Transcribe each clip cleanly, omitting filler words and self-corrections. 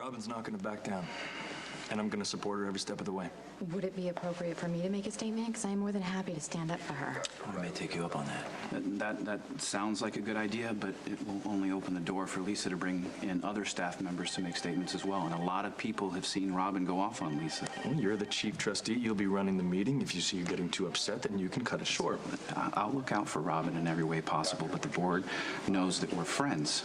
Robin's not gonna back down, and I'm gonna support her every step of the way. Would it be appropriate for me to make a statement? Because I'm more than happy to stand up for her. I may take you up on that. That sounds like a good idea, but it will only open the door for Lisa to bring in other staff members to make statements as well. And a lot of people have seen Robin go off on Lisa. Well, you're the chief trustee. You'll be running the meeting. If you see you're getting too upset, then you can cut it short. I'll look out for Robin in every way possible, but the board knows that we're friends.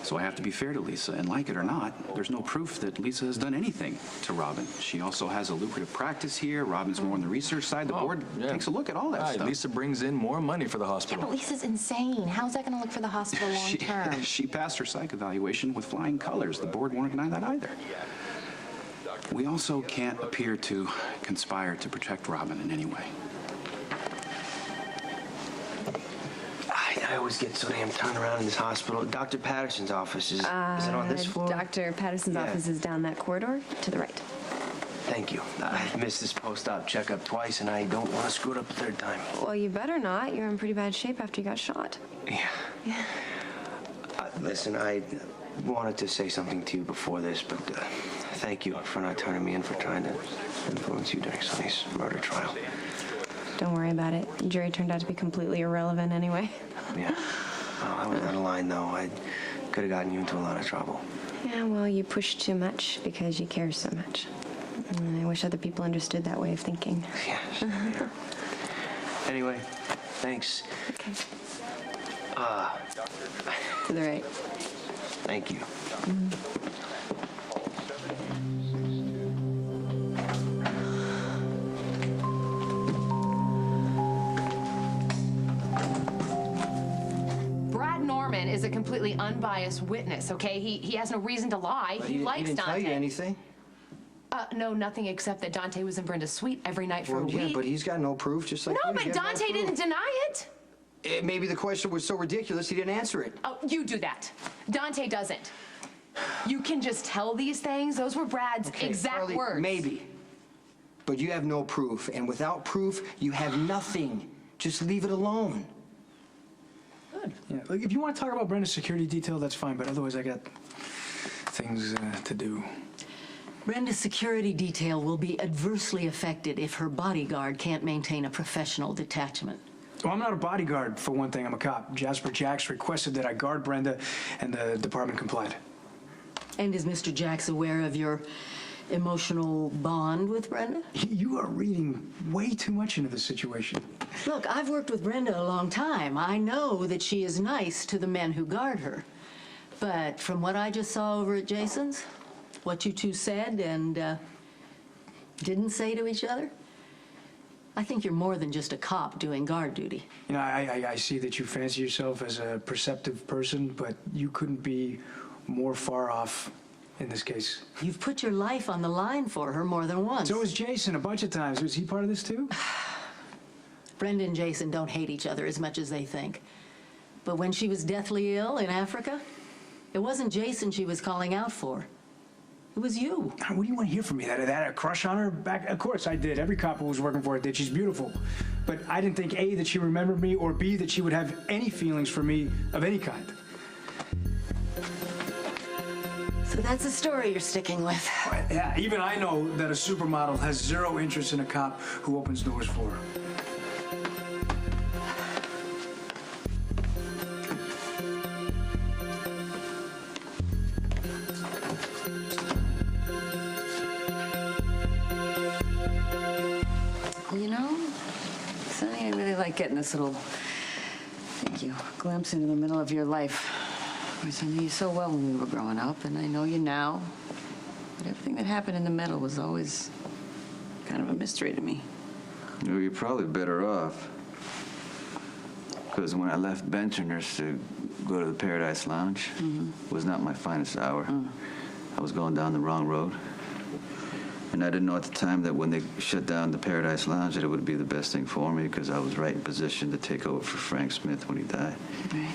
So I have to be fair to Lisa, and like it or not, there's no proof that Lisa has done anything to Robin. She also has a lucrative practice here. Robin's more on the research side. The board takes a look at all that stuff. Lisa brings in more money for the hospital. Yeah, but Lisa's insane. How's that going to look for the hospital long term? She passed her psych evaluation with flying colors. The board won't deny that either. We also can't appear to conspire to protect Robin in any way. I always get so damn turned around in this hospital. Dr. Patterson's office, is it on this floor? Dr. Patterson's office is down that corridor to the right. Thank you. I've missed this post-op checkup twice, and I don't want to screw it up a third time. Well, you better not. You're in pretty bad shape after you got shot. Yeah. Listen, I wanted to say something to you before this, but thank you for not turning me in for trying to influence you during Sonny's murder trial. Don't worry about it. The jury turned out to be completely irrelevant anyway. Yeah. Well, I was out of line, though. I could have gotten you into a lot of trouble. Yeah, well, you push too much because you care so much. And I wish other people understood that way of thinking. Yeah, sure, yeah. Anyway, thanks. Okay. To the right. Thank you. Brad Norman is a completely unbiased witness, okay? He has no reason to lie. He likes didn't Dante. tell you anything? No, nothing except that Dante was in Brenda's suite every night for a week. Yeah, but he's got no proof, just like No, you. but Dante didn't deny it. Maybe the question was so ridiculous he didn't answer it. Oh, you do that. Dante doesn't. You can just tell these things. Those were Brad's exact Carly, words. Maybe. But you have no proof, and without proof, you have nothing. Just leave it alone. Good. Yeah, look, if you want to talk about Brenda's security detail, that's fine, but otherwise I got things to do. Brenda's security detail will be adversely affected if her bodyguard can't maintain a professional detachment. Well, I'm not a bodyguard, for one thing. I'm a cop. Jasper Jacks requested that I guard Brenda, and the department complied. And is Mr. Jacks aware of your emotional bond with Brenda? You are reading way too much into this situation. Look, I've worked with Brenda a long time. I know that she is nice to the men who guard her. But from what I just saw over at Jason's, what you two said and didn't say to each other, I think you're more than just a cop doing guard duty. You know, I see that you fancy yourself as a perceptive person, but you couldn't be more far off in this case. You've put your life on the line for her more than once. So was Jason a bunch of times. Was he part of this too? Brenda and Jason don't hate each other as much as they think. But when she was deathly ill in Africa, it wasn't Jason she was calling out for. It was you. What do you want to hear from me? That I had a crush on her? Back, of course I did. Every cop who was working for her did. She's beautiful. But I didn't think, A, that she remembered me, or B, that she would have any feelings for me of any kind. So that's a story you're sticking with. Yeah, even I know that a supermodel has zero interest in a cop who opens doors for her. You know, Sonny, I really like getting this little, thank you, glimpse into the middle of your life. Of course, I knew you so well when we were growing up, and I know you now. But everything that happened in the middle was always kind of a mystery to me. Well, you're probably better off. Because when I left Bencherners to go to the Paradise Lounge, was not my finest hour. I was going down the wrong road. And I didn't know at the time that when they shut down the Paradise Lounge that it would be the best thing for me because I was right in position to take over for Frank Smith when he died. Right.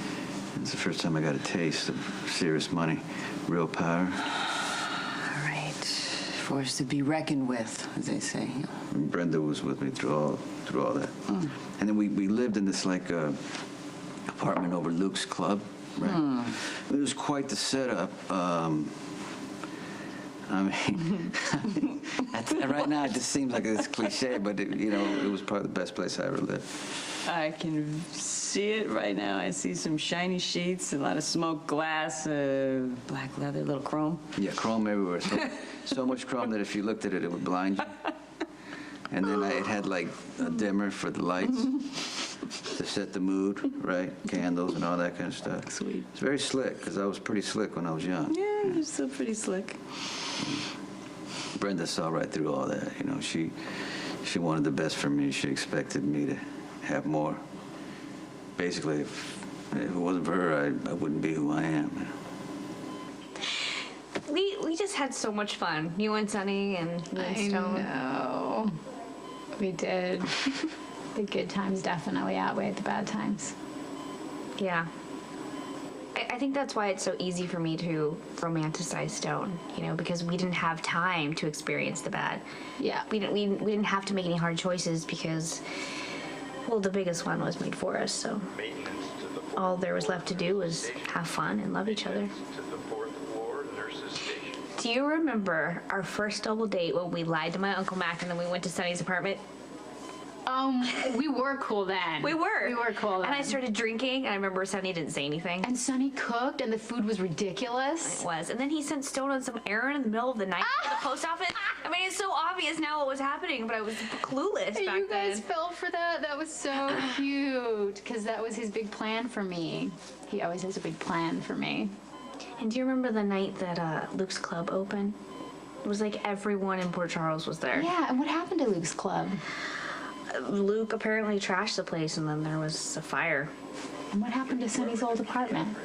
It's the first time I got a taste of serious money, real power. Right. Forced to be reckoned with, as they say. And Brenda was with me through all that. And then we lived in this like apartment over Luke's club, right? It was quite the setup. I mean, right now it just seems like it's cliche, but it was probably the best place I ever lived. I can see it right now. I see some shiny sheets, a lot of smoked glass, black leather, little chrome. Yeah, chrome everywhere. So much chrome that if you looked at it, it would blind you. And then it had like a dimmer for the lights to set the mood, right? Candles and all that kind of stuff. Sweet. It's very slick, because I was pretty slick when I was young. Yeah, you're still pretty slick. Brenda saw right through all that. She wanted the best for me. She expected me to have more. Basically, if it wasn't for her, I wouldn't be who I am. We just had so much fun. You and Sunny and me and Stone. I know. We did. The good times definitely outweighed the bad times. Yeah. I think that's why it's so easy for me to romanticize Stone, because we didn't have time to experience the bad. Yeah. We didn't have to make any hard choices because, well, the biggest one was made for us, so all there was left to do was have fun and love each other. Do you remember our first double date when we lied to my Uncle Mac and then we went to Sunny's apartment? We were cool then. We were. We were cool then. And I started drinking, and I remember Sunny didn't say anything. And Sunny cooked, and the food was ridiculous. It was. And then he sent Stone on some errand in the middle of the night to the post office. I mean, it's so obvious now what was happening, but I was clueless back You guys then. fell for that? That was so cute, because that was his big plan for me. He always has a big plan for me. And do you remember the night that Luke's Club opened? It was like everyone in Port Charles was there. Yeah, and what happened to Luke's Club? Luke apparently trashed the place, and then there was a fire. And what happened to Sunny's old apartment?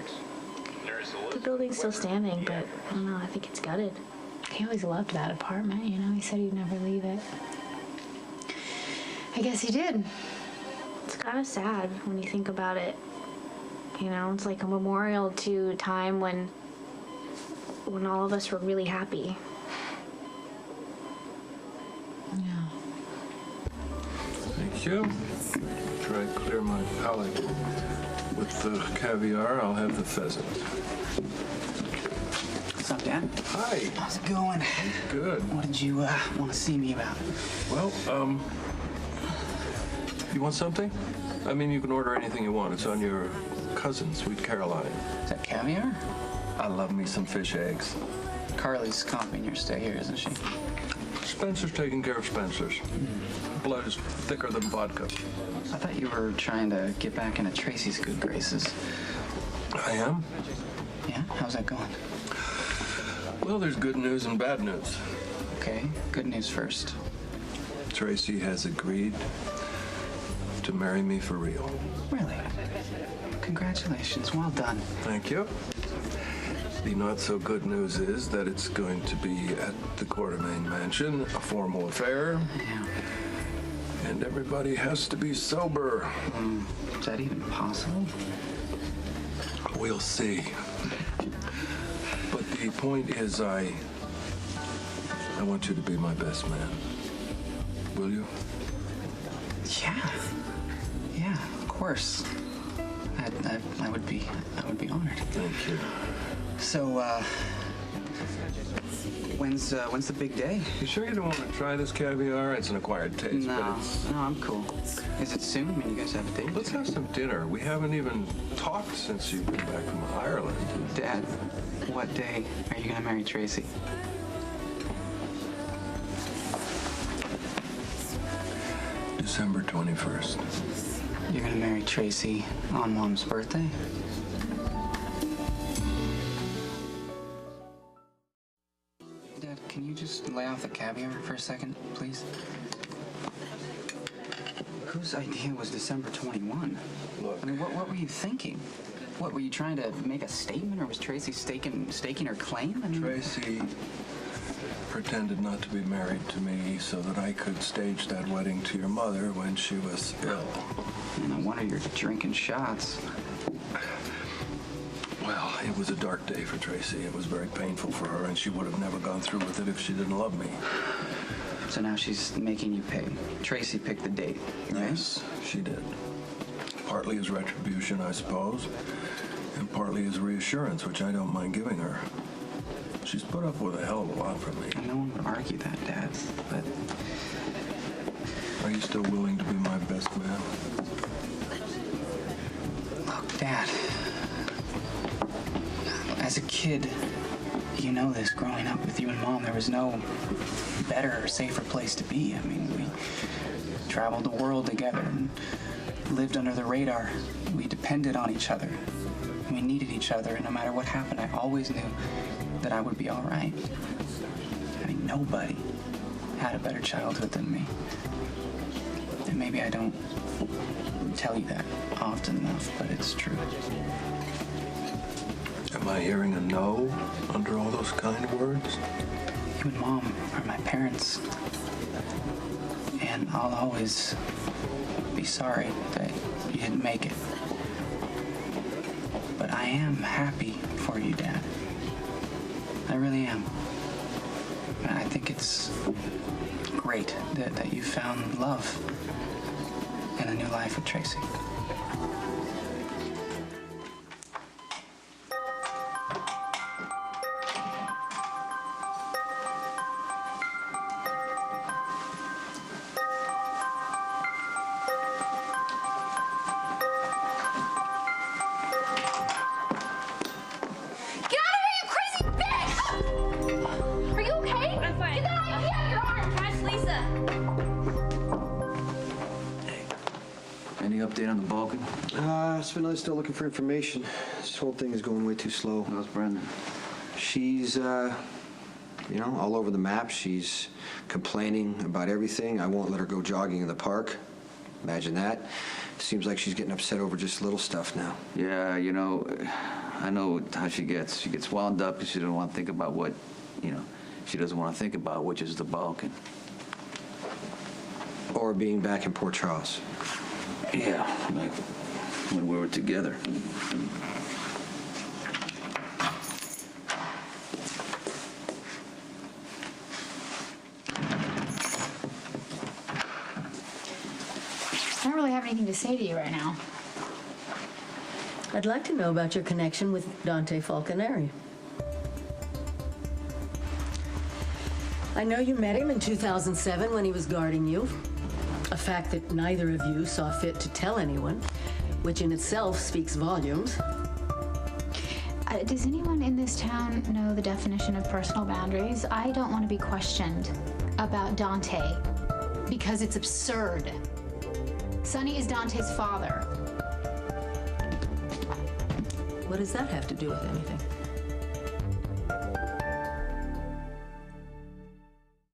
The building's still standing, but I don't know, I think it's gutted. He always loved that apartment, He said he'd never leave it. I guess he did. It's kind of sad when you think about it. It's like a memorial to a time when all of us were really happy. Yeah. Thank you. Try to clear my palate. With the caviar, I'll have the pheasant. What's up, Dad? Hi. How's it going? Good. What did you want to see me about? Well, you want something? I mean, you can order anything you want. It's on your cousin, Sweet Caroline. Is that caviar? I love me some fish eggs. Carly's comping your stay here, isn't she? Spencer's taking care of Spencer's. Blood is thicker than vodka. I thought you were trying to get back into Tracy's good graces. I am? Yeah? How's that going? Well, there's good news and bad news. Okay, good news first. Tracy has agreed to marry me for real. Really? Congratulations, well done. Thank you. The not-so-good news is that it's going to be at the Quartermain Mansion, a formal affair. Yeah. And everybody has to be sober. Is that even possible? We'll see. But the point is, I want you to be my best man. Will you? Yeah. Yeah, of course. I would be honored. Thank you. So, when's the big day? You sure you don't want to try this caviar? It's an acquired taste, but No, it's... no, I'm cool. Is it soon? I mean, you guys have a date? Let's have some dinner. We haven't even talked since you've been back from Ireland. Dad, what day are you gonna marry Tracy? December 21st. You're gonna marry Tracy on Mom's birthday? Dad, can you just lay off the caviar for a second, please? Whose idea was December 21? Look. I mean, what were you thinking? What, were you trying to make a statement, or was Tracy staking her claim? I mean, Tracy pretended not to be married to me so that I could stage that wedding to your mother when she was ill. no wonder you're drinking shots. Well, it was a dark day for Tracy. It was very painful for her, and she would have never gone through with it if she didn't love me. So now she's making you pay. Tracy picked the date, right? Yes, she did. Partly as retribution, I suppose, and partly as reassurance, which I don't mind giving her. She's put up with a hell of a lot from me. No one would argue that, Dad, but Are you still willing to be my best man? look, Dad, as a kid, you know this, growing up with you and Mom, there was no better or safer place to be. I mean, we traveled the world together and lived under the radar. We depended on each other. We needed each other, and no matter what happened, I always knew that I would be all right. I mean, nobody had a better childhood than me. And maybe I don't tell you that often enough, but it's true. Am I hearing a no under all those kind words? You and Mom are my parents. And I'll always be sorry that you didn't make it. But I am happy for you, Dad. I really am. And I think it's great that you found love and a new life with Tracy. Any update on the Balkan? Spinelli's still looking for information. This whole thing is going way too slow. How's Brenda? She's, all over the map. She's complaining about everything. I won't let her go jogging in the park. Imagine that. Seems like she's getting upset over just little stuff now. Yeah, I know how she gets. She gets wound up because she doesn't want to think about what, she doesn't want to think about, which is the Balkan. Or being back in Port Charles. Yeah, like when we were together. I don't really have anything to say to you right now. I'd like to know about your connection with Dante Falconeri. I know you met him in 2007 when he was guarding you. A fact that neither of you saw fit to tell anyone, which in itself speaks volumes. Does anyone in this town know the definition of personal boundaries? I don't want to be questioned about Dante because it's absurd. Sonny is Dante's father. What does that have to do with anything?